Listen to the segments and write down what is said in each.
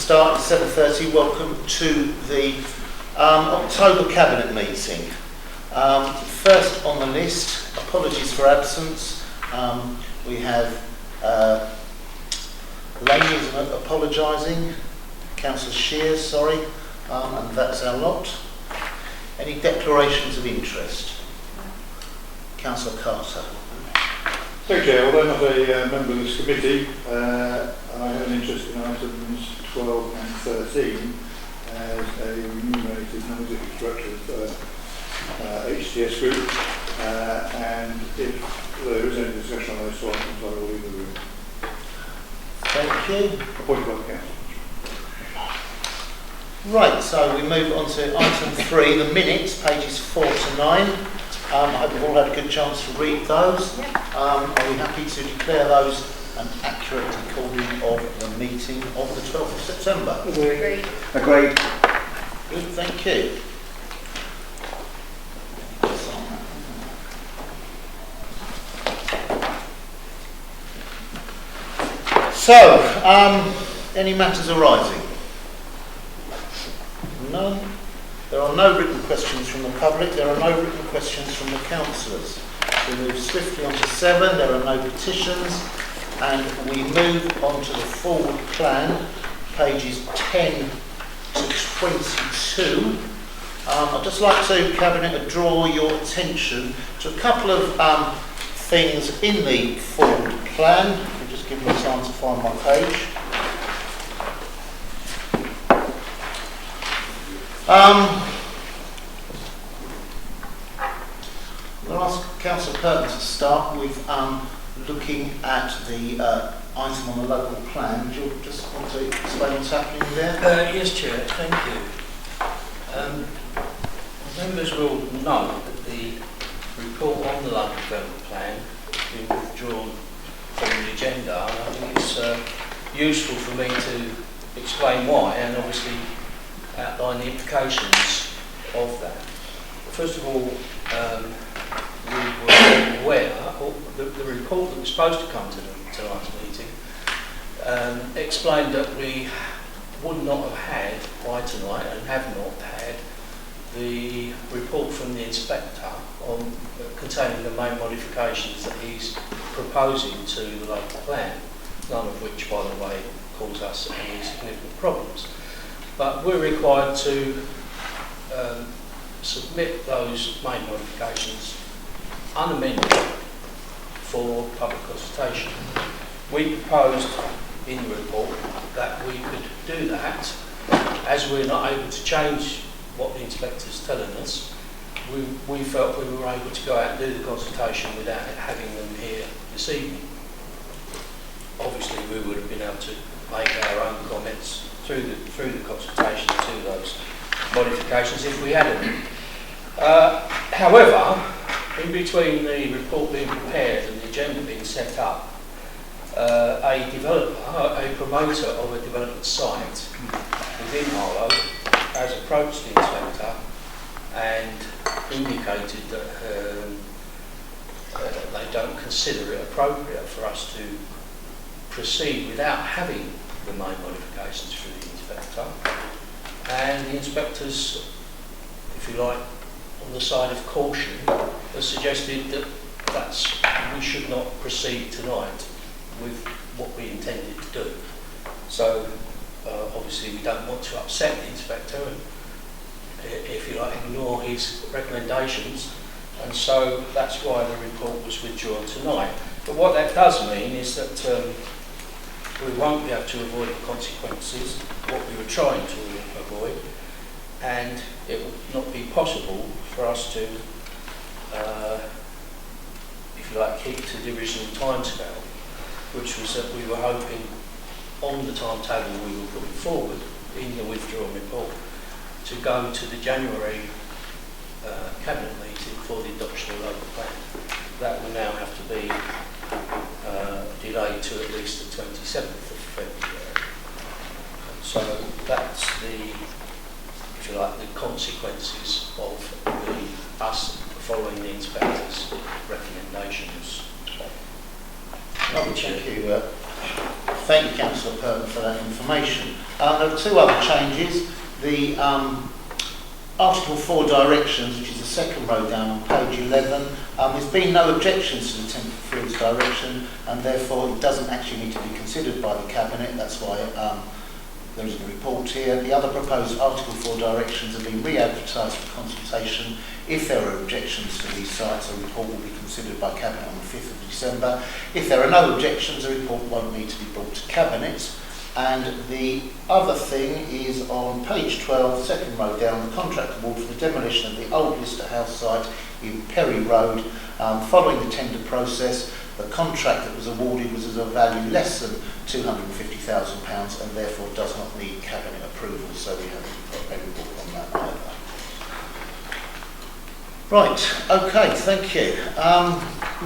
start at 7:30. Welcome to the October Cabinet meeting. First on the list, apologies for absence. We have Laney apologising, Councillor Shears, sorry, and that's our lot. Any declarations of interest? Councillor Carter. Thank you, Chair. Although not a member of this committee, I have an interest in items 12 and 13 as a remunerated non-executive director of HTS Group, and if there is any discussion on those two items, I will leave the room. Thank you. Appointed by the Council. Right, so we move on to item 3, the minutes, pages 4 to 9. I hope you've all had a good chance to read those. Are we happy to declare those an accurate recording of the meeting of the 12th of September? Agreed. Agreed. Good, thank you. So, any matters arising? None. There are no written questions from the public. There are no written questions from the councillors. We move swiftly on to 7. There are no petitions. And we move on to the forward plan, pages 10 to 22. I'd just like to, Cabinet, draw your attention to a couple of things in the forward plan. I'll just give me time to find my page. I'll ask Councillor Curtin to start with looking at the item on the local plan. Do you just want to explain what's happening there? Yes, Chair, thank you. Members will note that the report on the local development plan has been withdrawn from the agenda, and I think it's useful for me to explain why and obviously outline the implications of that. First of all, we were aware, the report that was supposed to come to tonight's meeting explained that we would not have had by tonight and have not had the report from the inspector on containing the main modifications that he's proposing to the local plan, none of which, by the way, cause us any significant problems. But we're required to submit those main modifications unamended for public consultation. We proposed in the report that we could do that. As we're not able to change what the inspector's telling us, we felt we were able to go out and do the consultation without having them here this evening. Obviously we would have been able to make our own comments through the consultation to those modifications if we had them. However, in between the report being prepared and the agenda being set up, a developer, a promoter of a development site within Harlow has approached the inspector and indicated that they don't consider it appropriate for us to proceed without having the main modifications through the inspector. And the inspectors, if you like, on the side of caution, has suggested that we should not proceed tonight with what we intended to do. So obviously we don't want to upset the inspector and, if you like, ignore his recommendations, and so that's why the report was withdrawn tonight. But what that does mean is that we won't be able to avoid the consequences, what we were trying to avoid, and it will not be possible for us to, if you like, keep to the original timescale, which was that we were hoping on the timetable we were putting forward in the withdrawn report to go to the January Cabinet meeting for the adoption of the local plan. That will now have to be delayed to at least the 27th of February. So that's the, if you like, the consequences of us following the inspector's recommendations. Thank you, Thank you, Councillor Purton, for that information. There are two other changes. The Article 4 directions, which is the second row down on page 11, there's been no objections to the temporary fields direction, and therefore it doesn't actually need to be considered by the Cabinet. That's why there is a report here. The other proposed Article 4 directions have been re-advertised for consultation. If there are objections to these sites, a report will be considered by Cabinet on the 5th of December. If there are no objections, a report won't need to be brought to Cabinet. And the other thing is on page 12, second row down, the contract award for the demolition of the old Lister House site in Perry Road. Following the tender process, the contract that was awarded was of a value less than £250,000 and therefore does not need Cabinet approval, so we haven't got a report on that either. Right, okay, thank you.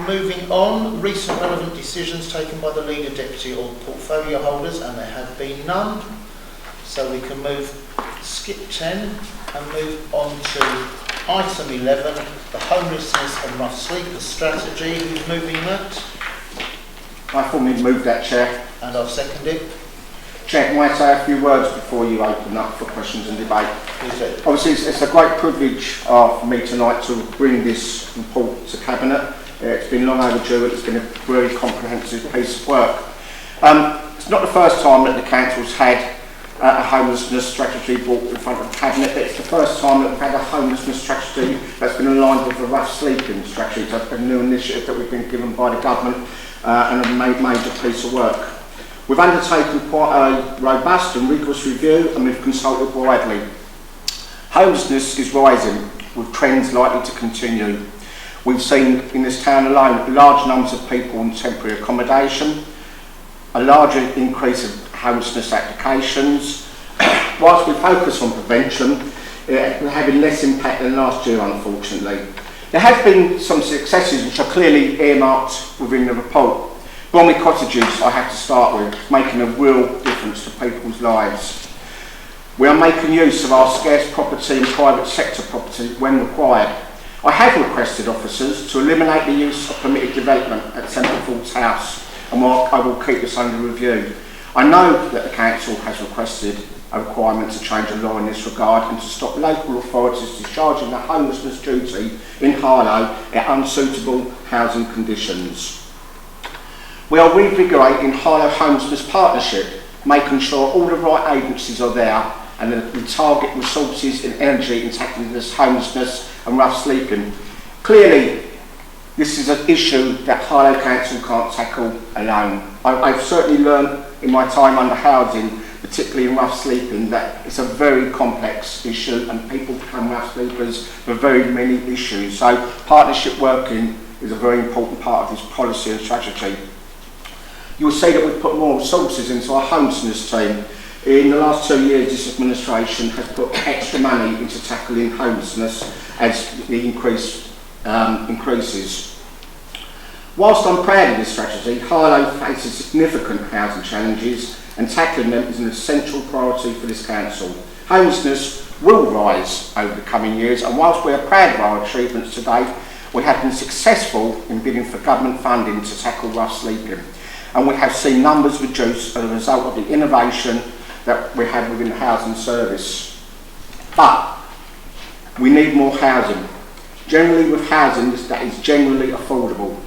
Moving on, recent relevant decisions taken by the leader, deputy or portfolio holders, and there have been none. So we can skip 10 and move on to item 11, the homelessness and rough sleepers strategy. Who's moving that? I formally move that, Chair. And I'll second it. Chair, might I say a few words before you open up for questions and debate? Please do. Obviously, it's a great privilege for me tonight to bring this report to Cabinet. It's been long overdue. It's been a very comprehensive piece of work. It's not the first time that the Council's had a homelessness strategy brought in front of the Cabinet, but it's the first time that we've had a homelessness strategy that's been aligned with a rough sleeping strategy. So it's a new initiative that we've been given by the Government and a major piece of work. We've undertaken quite a robust and rigorous review and we've consulted widely. Homelessness is rising with trends likely to continue. We've seen in this town alone large numbers of people in temporary accommodation, a larger increase of homelessness applications. Whilst we focus on prevention, we're having less impact than last year, unfortunately. There have been some successes which are clearly earmarked within the report. Bromley Cottages, I have to start with, making a real difference to people's lives. We are making use of our scarce property and private sector property when required. I have requested officers to eliminate the use of permitted development at Central Ford's house, and I will keep this under review. I know that the Council has requested a requirement to change the law in this regard and to stop local authorities discharging the homelessness duty in Harlow at unsuitable housing conditions. We are revigorating Harlow Homelessness Partnership, making sure all the right agencies are there and that we target resources and energy in tackling this homelessness and rough sleeping. Clearly, this is an issue that Harlow Council can't tackle alone. I've certainly learned in my time under housing, particularly in rough sleeping, that it's a very complex issue and people become rough sleepers for very many issues. So partnership working is a very important part of this policy and strategy. You'll see that we've put more resources into our homelessness team. In the last 2 years, this administration has put extra money into tackling homelessness as the increases. Whilst I'm proud of this strategy, Harlow faces significant housing challenges and tackling them is an essential priority for this council. Homelessness will rise over the coming years, and whilst we are proud of our achievements to date, we have been successful in bidding for government funding to tackle rough sleeping. And we have seen numbers reduce as a result of the innovation that we have within the housing service. But we need more housing. Generally with housing that is generally affordable.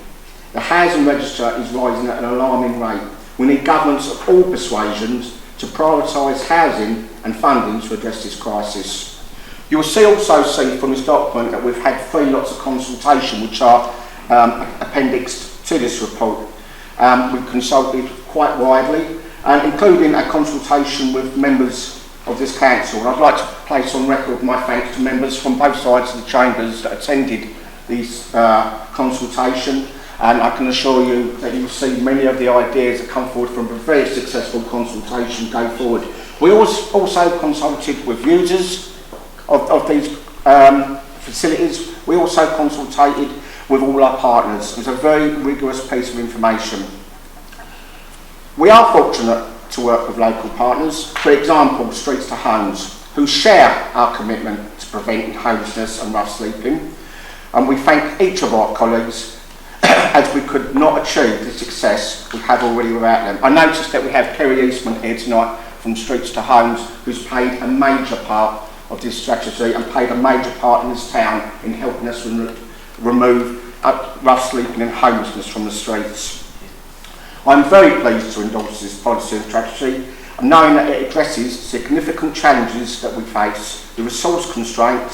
The housing register is rising at an alarming rate. We need governments of all persuasions to prioritise housing and funding to address this crisis. You will also see from this document that we've had 3 lots of consultation which are appendixed to this report. We've consulted quite widely, including a consultation with members of this council. And I'd like to place on record my thanks to members from both sides of the chambers that attended this consultation, and I can assure you that you will see many of the ideas that come forward from a very successful consultation go forward. We also consulted with users of these facilities. We also consulted with all our partners. It was a very rigorous piece of information. We are fortunate to work with local partners, for example Streets to Homes, who share our commitment to preventing homelessness and rough sleeping, and we thank each of our colleagues as we could not achieve the success we have already without them. I noticed that we have Kerry Eastman here tonight from Streets to Homes, who's played a major part of this strategy and played a major part in this town in helping us remove rough sleeping and homelessness from the streets. I'm very pleased to endorse this policy and strategy, knowing that it addresses significant challenges that we face, the resource constraint,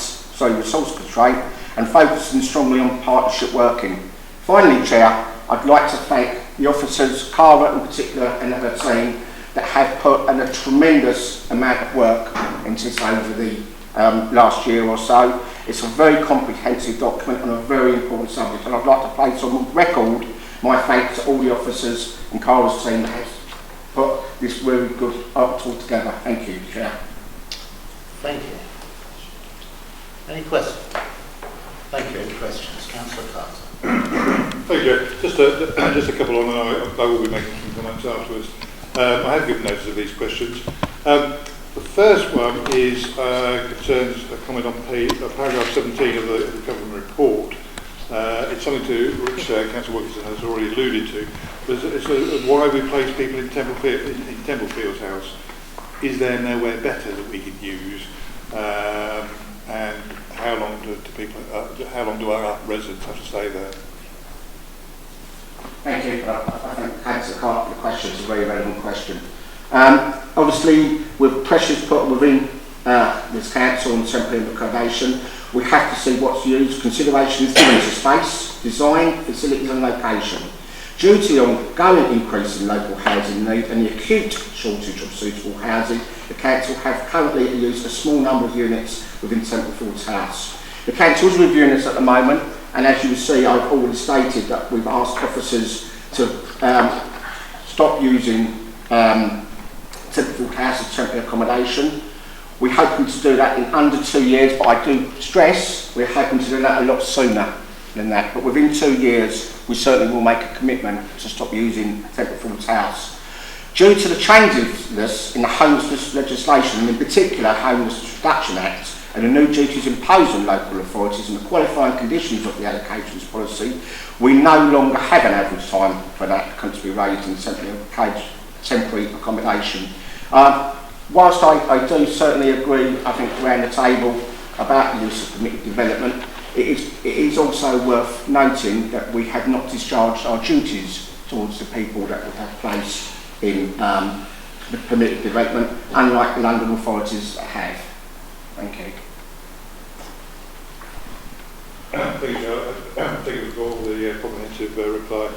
and focusing strongly on partnership working. Finally, Chair, I'd like to thank the officers, Cara in particular, and her team that have put in a tremendous amount of work into this over the last year or so. It's a very comprehensive document on a very important subject, and I'd like to place on record my thanks to all the officers and Cara's team that has put this really good art all together. Thank you, Chair. Thank you. Any questions? Thank you. Any questions? Councillor Carter. Thank you. Just a couple on, and I will be making some comments afterwards. I have given notice of these questions. The first one is concerns a comment on paragraph 17 of the government report. It's something to which Councillor Wilkinson has already alluded to. But it's why we place people in Templefield's house. Is there nowhere better that we could use? And how long do our residents have to stay there? Thank you. I think Councillor Carter's question is a very relevant question. Obviously, with pressures put within this council on temporary accommodation, we have to see what's used. Consideration is given to space, design, facilities and location. Due to the ongoing increase in local housing need and the acute shortage of suitable housing, the council have currently used a small number of units within Templefield's house. The council is reviewing this at the moment, and as you will see, I've already stated that we've asked officers to stop using Templefield's house as temporary accommodation. We're hoping to do that in under 2 years, but I do stress we're hoping to do that a lot sooner than that. But within 2 years, we certainly will make a commitment to stop using Templefield's house. Due to the changes in the homelessness legislation, and in particular Homelessness Reduction Act, and the new duties imposed on local authorities and the qualifying conditions of the allocations policy, we no longer have an average time for an applicant to be raised in temporary accommodation. Whilst I do certainly agree, I think, around the table about the use of permitted development, it is also worth noting that we have not discharged our duties towards the people that we have placed in the permitted development, unlike the London authorities have. Thank you. Thank you for the comprehensive reply.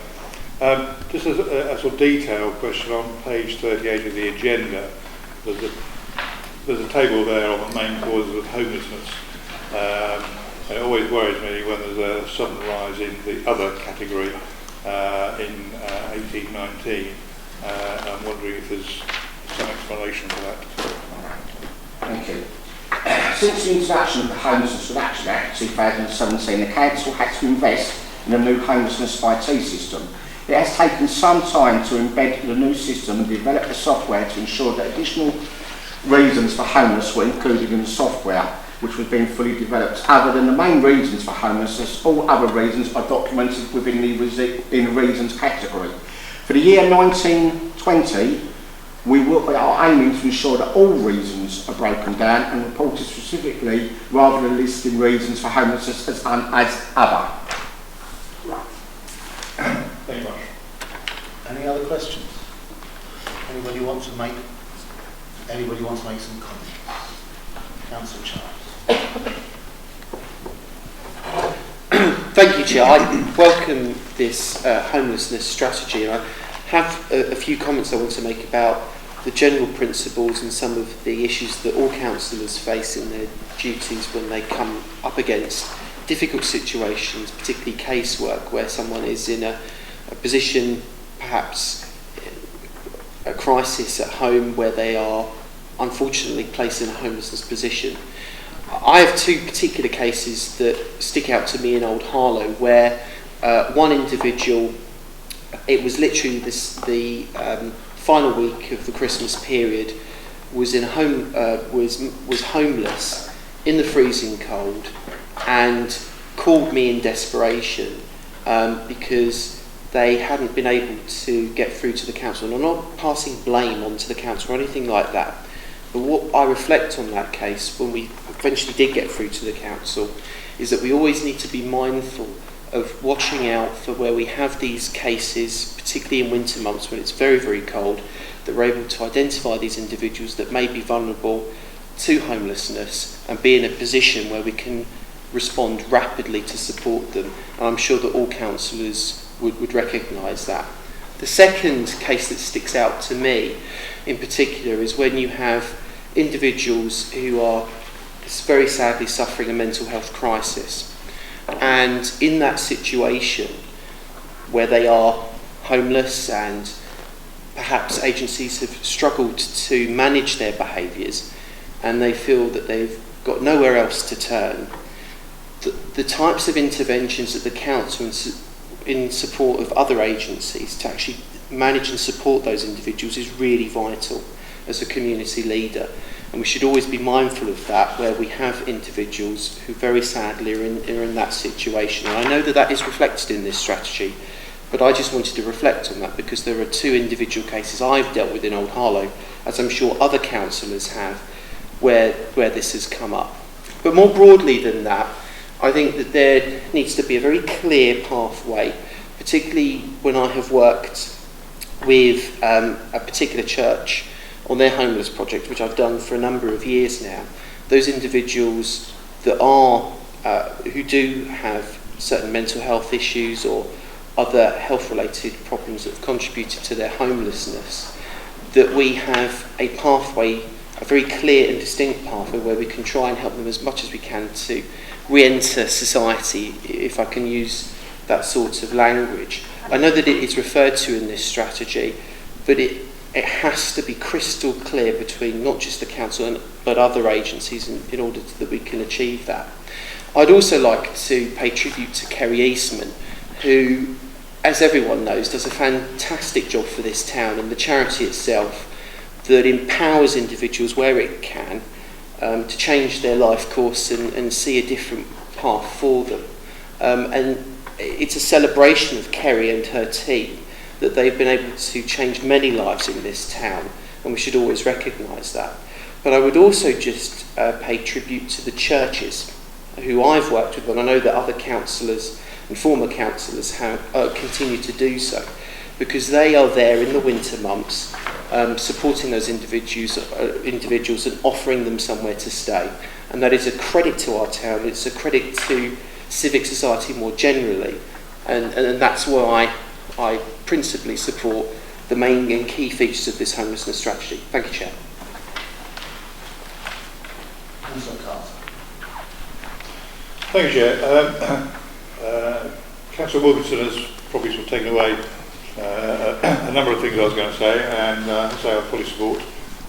Just as a sort of detailed question on page 38 of the agenda, there's a table there on the main causes of homelessness. And it always worries me when there's a sudden rise in the other category in 1819. I'm wondering if there's some explanation for that. Thank you. Since the introduction of the Homelessness Reduction Act 2017, the Council had to invest in a new homelessness IT system. It has taken some time to embed the new system and develop the software to ensure that additional reasons for homelessness were included in the software, which was being fully developed. Other than the main reasons for homelessness, all other reasons are documented within the reasons category. For the year 1920, we are aiming to ensure that all reasons are broken down and reported specifically, rather than listing reasons for homelessness as other. Thank you much. Any other questions? Anybody want to make some comments? Councillor Charles. Thank you, Chair. I welcome this homelessness strategy, and I have a few comments I want to make about the general principles and some of the issues that all councillors face in their duties when they come up against difficult situations, particularly casework, where someone is in a position, perhaps a crisis at home, where they are unfortunately placed in a homelessness position. I have two particular cases that stick out to me in Old Harlow, where one individual, it was literally the final week of the Christmas period, was homeless in the freezing cold and called me in desperation because they hadn't been able to get through to the council. And I'm not passing blame onto the council or anything like that, but what I reflect on that case when we eventually did get through to the council is that we always need to be mindful of watching out for where we have these cases, particularly in winter months when it's very, very cold, that we're able to identify these individuals that may be vulnerable to homelessness and be in a position where we can respond rapidly to support them. And I'm sure that all councillors would recognise that. The second case that sticks out to me in particular is when you have individuals who are very sadly suffering a mental health crisis. And in that situation, where they are homeless and perhaps agencies have struggled to manage their behaviours and they feel that they've got nowhere else to turn, the types of interventions that the council in support of other agencies to actually manage and support those individuals is really vital as a community leader. And we should always be mindful of that where we have individuals who very sadly are in that situation. And I know that that is reflected in this strategy, but I just wanted to reflect on that because there are two individual cases I've dealt with in Old Harlow, as I'm sure other councillors have, where this has come up. But more broadly than that, I think that there needs to be a very clear pathway, particularly when I have worked with a particular church on their homeless project, which I've done for a number of years now. Those individuals that are who do have certain mental health issues or other health-related problems that have contributed to their homelessness, that we have a pathway, a very clear and distinct pathway where we can try and help them as much as we can to re-enter society, if I can use that sort of language. I know that it is referred to in this strategy, but it has to be crystal clear between not just the council but other agencies in order that we can achieve that. I'd also like to pay tribute to Kerry Eastman, who, as everyone knows, does a fantastic job for this town and the charity itself that empowers individuals where it can to change their life course and see a different path for them. And it's a celebration of Kerry and her team that they've been able to change many lives in this town, and we should always recognise that. But I would also just pay tribute to the churches who I've worked with, and I know that other councillors and former councillors have continue to do so, because they are there in the winter months supporting those individuals and offering them somewhere to stay. And that is a credit to our town, it's a credit to civic society more generally, and that's why I principally support the main and key features of this homelessness strategy. Thank you, Chair. Councillor Carter. Thank you, Chair. Councillor Wilkinson has probably sort of taken away a number of things I was going to say, and I fully support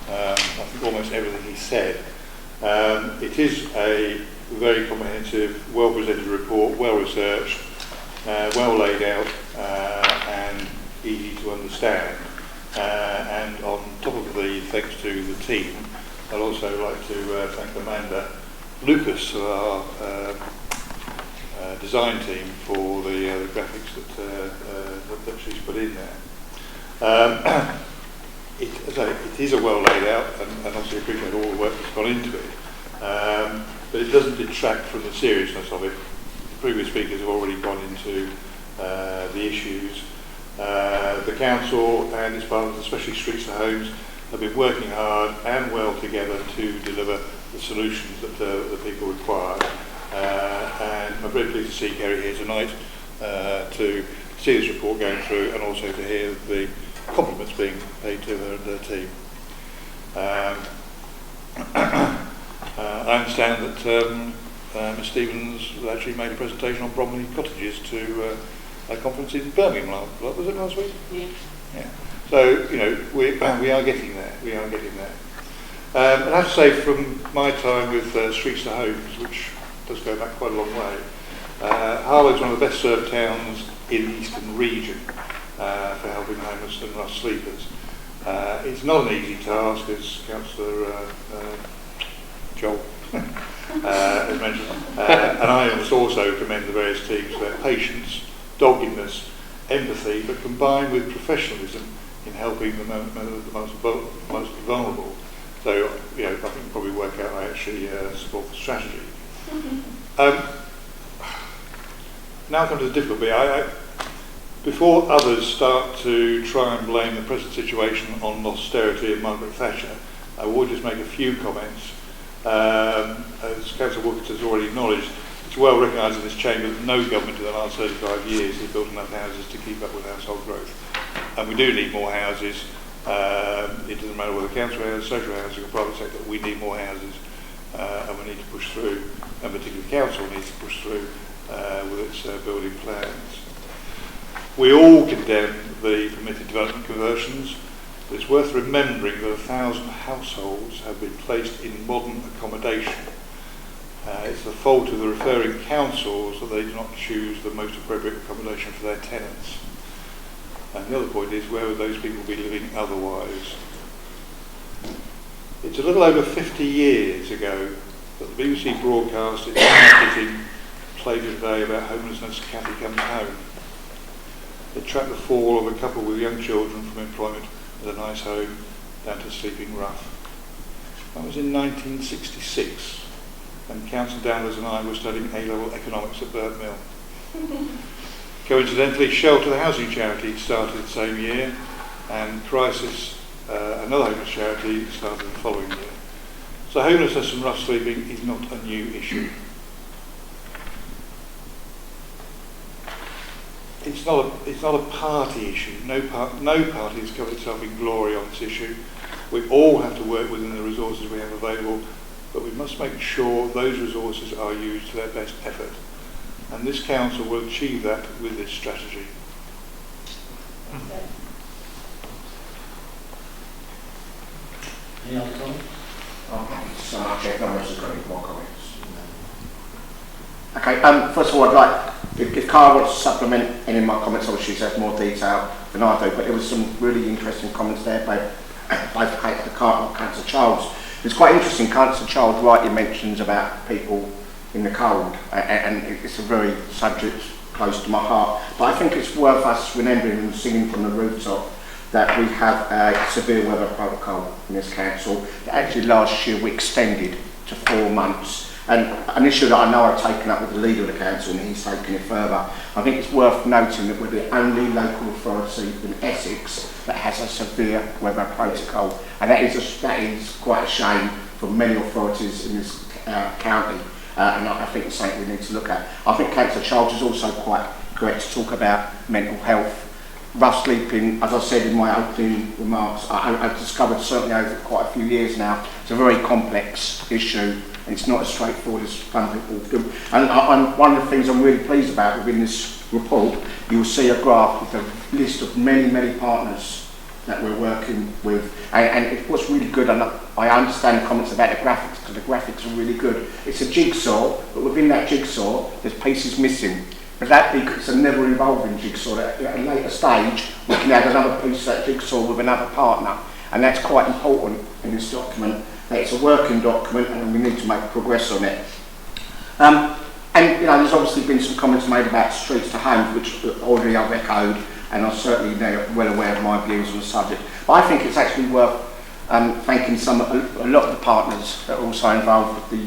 I think almost everything he said. It is a very comprehensive, well-presented report, well-researched, well laid out, and easy to understand. And on top of the thanks to the team, I'd also like to thank Amanda Lucas, our design team, for the graphics that she's put in there. It is a well laid out, and obviously appreciate all the work that's gone into it, but it doesn't detract from the seriousness of it. The previous speakers have already gone into the issues. The council and its partners, especially Streets to Homes, have been working hard and well together to deliver the solutions that the people require. And I'm very pleased to see Kerry here tonight to see this report going through, and also to hear the compliments being paid to her and her team. I understand that Ms Stevens actually made a presentation on Bromley Cottages to a conference in Birmingham. Was it last week? Yeah. So, you know, we are getting there. We are getting there. And I have to say, from my time with Streets to Homes, which does go back quite a long way, Harlow is one of the best served towns in the eastern region for helping homeless and rough sleepers. It's not an easy task, as Councillor Joel has mentioned, and I must also commend the various teams for their patience doggedness, empathy, but combined with professionalism in helping the most vulnerable. So, you know, I think you probably work out I actually support the strategy. Now I come to the difficult bit. Before others start to try and blame the present situation on austerity and Margaret Thatcher, I will just make a few comments. As Councillor Wilkins has already acknowledged, it's well recognised in this chamber that no government in the last 35 years has built enough houses to keep up with household growth. And we do need more houses. It doesn't matter whether council housing, social housing or private sector, we need more houses and we need to push through, and particularly the council needs to push through with its building plans. We all condemn the permitted development conversions, but it's worth remembering that 1,000 households have been placed in modern accommodation. It's the fault of the referring councils that they do not choose the most appropriate accommodation for their tenants. And the other point is, where would those people be living otherwise? It's a little over 50 years ago that the BBC broadcast its marketing played a day about homelessness, Cathy Comes Home. It tracked the fall of a couple with young children from employment at a nice home down to sleeping rough. That was in 1966, and Councillor Danvers and I were studying A-level economics at Burt Mill. Coincidentally, Shelter, the housing charity, started the same year, and Crisis, another homeless charity, started the following year. So homelessness and rough sleeping is not a new issue. It's not a party issue. No party has covered itself in glory on this issue. We all have to work within the resources we have available, but we must make sure those resources are used to their best effort. And this council will achieve that with this strategy. Any other comments? So much, no one else has got any more comments. Okay, first of all, I'd like, if Cara wants to supplement any of my comments, obviously she has more detail than I do, but there was some really interesting comments there by both Councillor Charles. It's quite interesting, Councillor Charles rightly mentions about people in the cold, and it's a very subject close to my heart, but I think it's worth us remembering and singing from the rooftop that we have a severe weather protocol in this council that actually last year we extended to 4 months. And an issue that I know I've taken up with the leader of the council, and he's taken it further. I think it's worth noting that we're the only local authority in Essex that has a severe weather protocol, and that is quite a shame for many authorities in this county, and I think it's something we need to look at. I think Councillor Charles is also quite correct to talk about mental health. Rough sleeping, as I said in my opening remarks, I've discovered certainly over quite a few years now, it's a very complex issue. It's not as straightforward as some people do. And one of the things I'm really pleased about within this report, you'll see a graph with a list of many, many partners that we're working with. And what's really good, and I understand the comments about the graphics, because the graphics are really good. It's a jigsaw, but within that jigsaw, there's pieces missing. But that it's a never evolving jigsaw. At a later stage, we can add another piece of that jigsaw with another partner. And that's quite important in this document. It's a working document and we need to make progress on it. And you know, there's obviously been some comments made about streets to homes, which already I've echoed, and I'm certainly well aware of my views on the subject. But I think it's actually worth thanking a lot of the partners that are also involved with the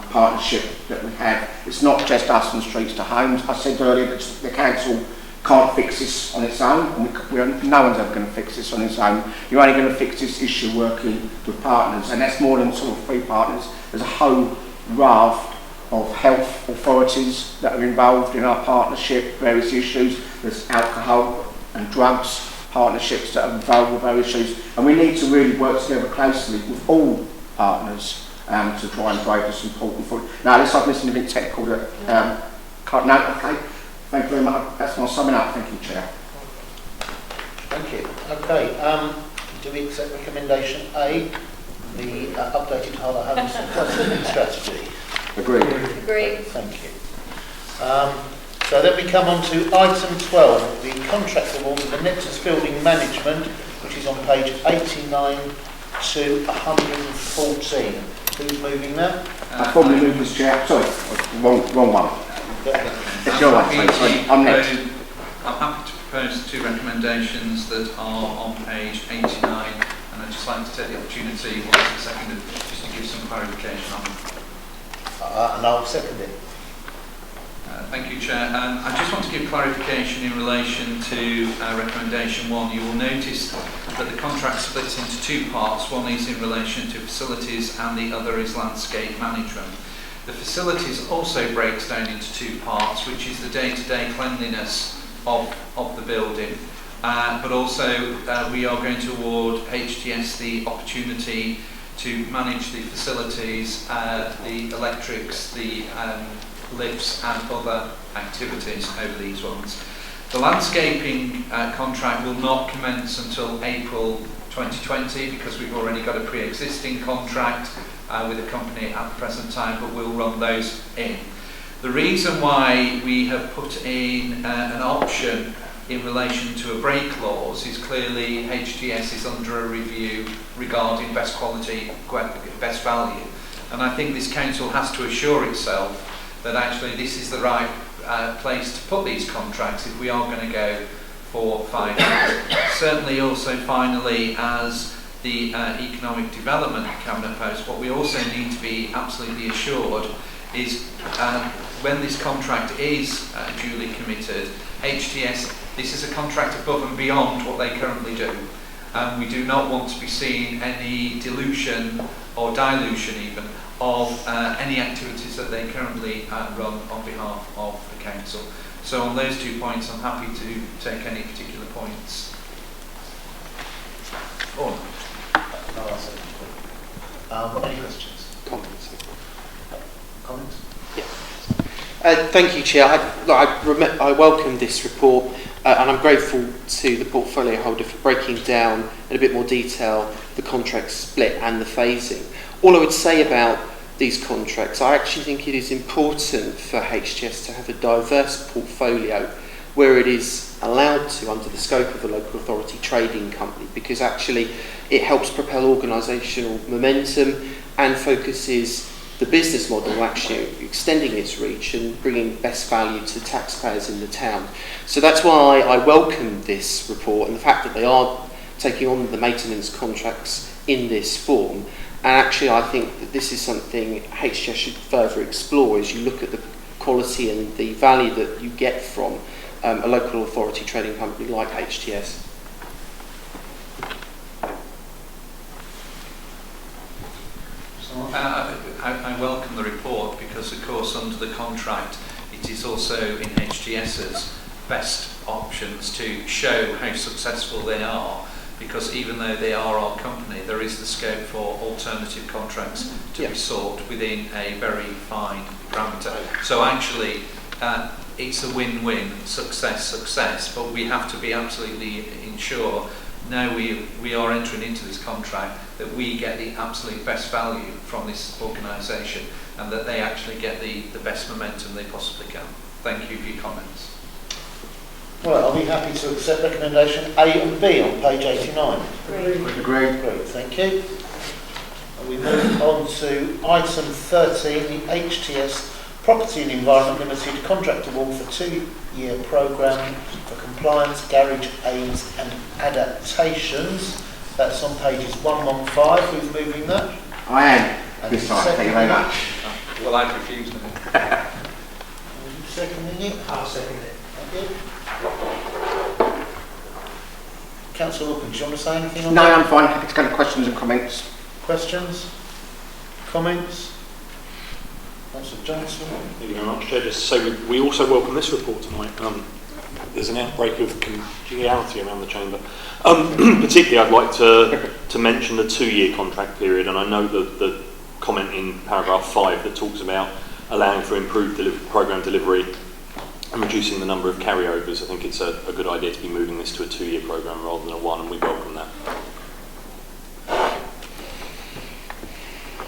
partnership that we have. It's not just us and streets to homes. I said earlier that the council can't fix this on its own, and no one's ever going to fix this on its own. You're only going to fix this issue working with partners, and that's more than sort of 3 partners. There's a whole raft of health authorities that are involved in our partnership, various issues. There's alcohol and drugs partnerships that are involved with those issues, and we need to really work together closely with all partners to try and drive this important forward. Now, unless I've missed anything technical that can't note, okay. Thank you very much. That's my summing up. Thank you, Chair. Thank you. Okay, do we accept recommendation A, the updated Harlow Homelessness strategy? Agreed. Agreed. Thank you. So then we come on to item 12, the contract award of the Neptune Building Management, which is on page 89 to 114. Who's moving that? I formally move this, Chair. Sorry, wrong one. It's your way, I'm next. I'm happy to propose 2 recommendations that are on page 89, and I'd just like to take the opportunity, once it's seconded, just to give some clarification on them. And I'll second it. Thank you, Chair. I just want to give clarification in relation to recommendation 1. You will notice that the contract splits into 2 parts. One is in relation to facilities and the other is landscape management. The facilities also breaks down into 2 parts, which is the day-to-day cleanliness of the building, but also we are going to award HTS the opportunity to manage the facilities, the electrics, the lifts and other activities over these ones. The landscaping contract will not commence until April 2020 because we've already got a pre-existing contract with a company at the present time, but we'll run those in. The reason why we have put in an option in relation to a break clause is clearly HTS is under a review regarding best quality, best value, and I think this council has to assure itself that actually this is the right place to put these contracts if we are going to go for 5 years. Certainly also finally, as the Economic Development Cabinet post, what we also need to be absolutely assured is when this contract is duly committed, HTS, this is a contract above and beyond what they currently do. We do not want to be seeing any dilution or dilution even of any activities that they currently run on behalf of the council. So on those 2 points, I'm happy to take any particular points. Or No, I'll second it. Any questions? Comments? Comments? Thank you, Chair. I welcome this report and I'm grateful to the portfolio holder for breaking down in a bit more detail the contract split and the phasing. All I would say about these contracts, I actually think it is important for HTS to have a diverse portfolio where it is allowed to under the scope of a local authority trading company, because actually it helps propel organisational momentum and focuses the business model actually extending its reach and bringing best value to taxpayers in the town. So that's why I welcome this report and the fact that they are taking on the maintenance contracts in this form. And actually I think that this is something HTS should further explore as you look at the quality and the value that you get from a local authority trading company like HTS. I welcome the report because, of course, under the contract, it is also in HTS's best options to show how successful they are, because even though they are our company, there is the scope for alternative contracts to be sought within a very fine parameter. So actually, it's a win-win, success, but we have to be absolutely ensure now we are entering into this contract that we get the absolute best value from this organisation and that they actually get the best momentum they possibly can. Thank you for your comments. Well, are we happy to accept recommendation A and B on page 89? Agreed. Great, thank you. And we move on to item 13, the HTS Property and Environment Limited Contract Award for 2-year programme for compliance, garage aids and adaptations. That's on pages 115. Who's moving that? I am. And This time, thank you very much. Well, I've refused them. Are you seconding it? I'll second it. Thank you. Councillor Wilkins, do you want to say anything on No, that? I'm fine. Happy to go to questions and comments. Questions? Comments? Councillor Johnson? Thank you very much, Chair. Just to say we also welcome this report tonight. There's an outbreak of congeniality around the chamber. Particularly, I'd like to mention the 2-year contract period, and I know the comment in paragraph 5 that talks about allowing for improved programme delivery and reducing the number of carryovers. I think it's a good idea to be moving this to a 2-year programme rather than a 1, and we welcome that.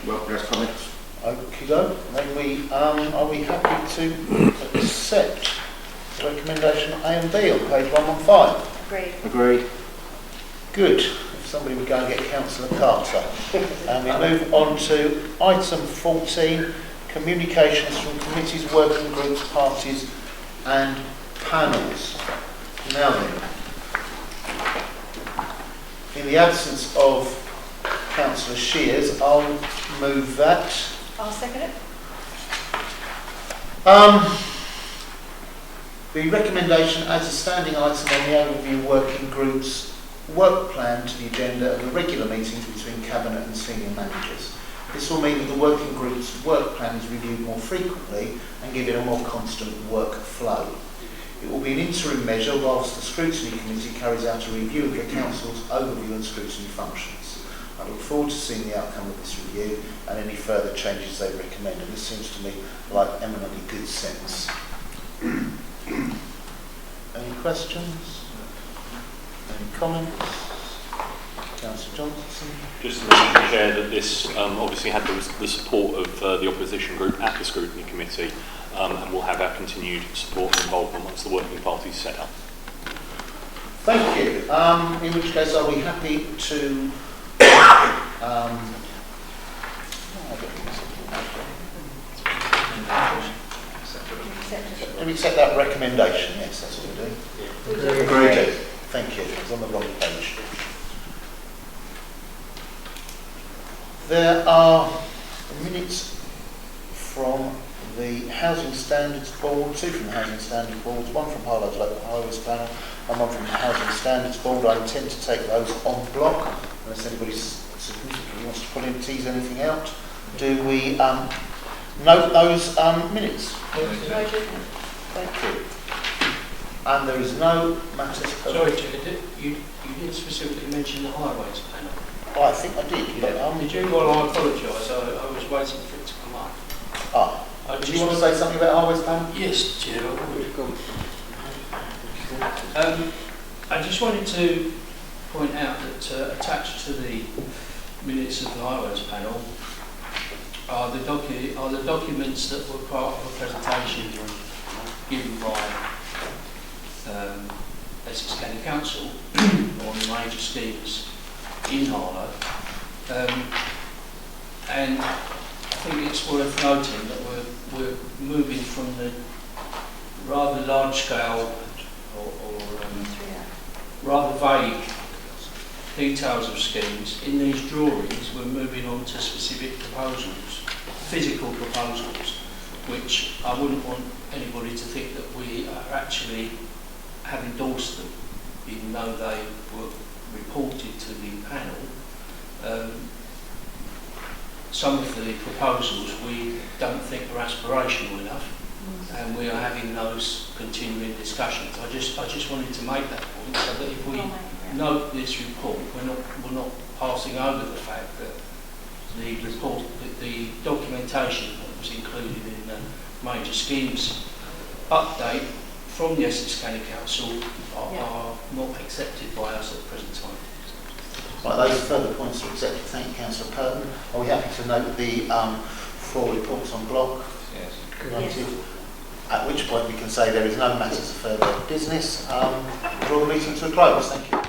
Welcome those comments. Okey-doke. Then are we happy to accept recommendation A and B on page 115? Agreed. Good. If somebody would go and get Councillor Carter. And we move on to item 14, communications from committees, working groups, parties and panels. Now then, in the absence of Councillor Shears, I'll move that. I'll second it. The recommendation adds a standing item on the overview working group's work plan to the agenda of the regular meetings between Cabinet and senior managers. This will mean that the working group's work plan is reviewed more frequently and give it a more constant work flow. It will be an interim measure whilst the Scrutiny Committee carries out a review of the Council's overview and scrutiny functions. I look forward to seeing the outcome of this review and any further changes they recommend, and this seems to me like eminently good sense. Any questions? Any comments? Councillor Johnson? Just to mention, Chair, that this obviously had the support of the opposition group at the Scrutiny Committee, and will have our continued support and involvement once the working party is set up. Thank you. In which case, are we happy to do we accept that recommendation? Yes, that's what we do. Agreed. Thank you. It's on the wrong page. There are minutes from the Housing Standards Board, two from the Housing Standards Board, one from Harlow Local Highways Panel, and one from the Housing Standards Board. I intend to take those en bloc, unless anybody significantly wants to pull in, tease anything out. Do we note those minutes? Thank you. And there is no matters. Sorry, Chair, you did specifically mention the highways panel. Oh, I think I did. But, Did you? Well, I apologise. I was waiting for it to come up. Do you want to say something about Highways Panel? Yes, Chair. I just wanted to point out that attached to the minutes of the Highways Panel are the documents that were part of a presentation given by Essex County Council on the major schemes in Harlow, and I think it's worth noting that we're moving from the rather large scale or rather vague details of schemes. In these drawings we're moving on to specific proposals, physical proposals, which I wouldn't want anybody to think that we actually have endorsed them, even though they were reported to the panel. Some of the proposals we don't think are aspirational enough, and we are having those continuing discussions. I just wanted to make that point, so that if we note this report, we're not passing over the fact that the report, the documentation that was included in the major schemes update from the Essex County Council are not accepted by us at the present time. Right, those further points are accepted. Thank you, Councillor Curtin. Are we happy to note the 4 reports on block? Yes. Noted. At which point we can say there is no matters of further business. Draw the meeting to a close. Thank you.